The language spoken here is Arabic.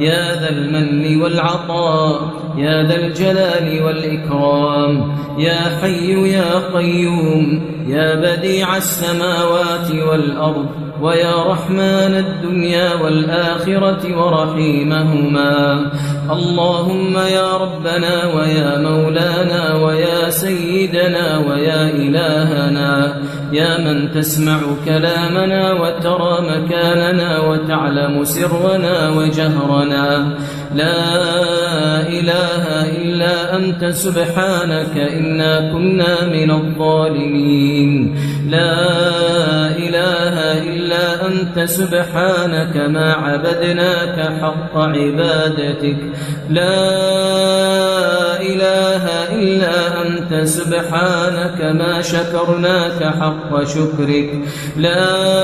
يا ذا المن والعطاء يا ذا الجلال والإكرام يا حي يا قيوم يا بديع السماوات والأرض ويا رحمن الدنيا والآخرة ورحيمهما. اللهم يا ربنا ويا مولانا ويا سيدنا ويا إلهنا، يا من تسمع كلامنا وترى مكاننا وتعلم سرنا وجهرنا، لا إله إلا أنت سبحانك إنا كنا من الظالمين. لا إله إلا أنت سبحانك ما عبدناك حق عبادتك، لا إله إلا أنت سبحانك ما شكرناك حق شكرك، لا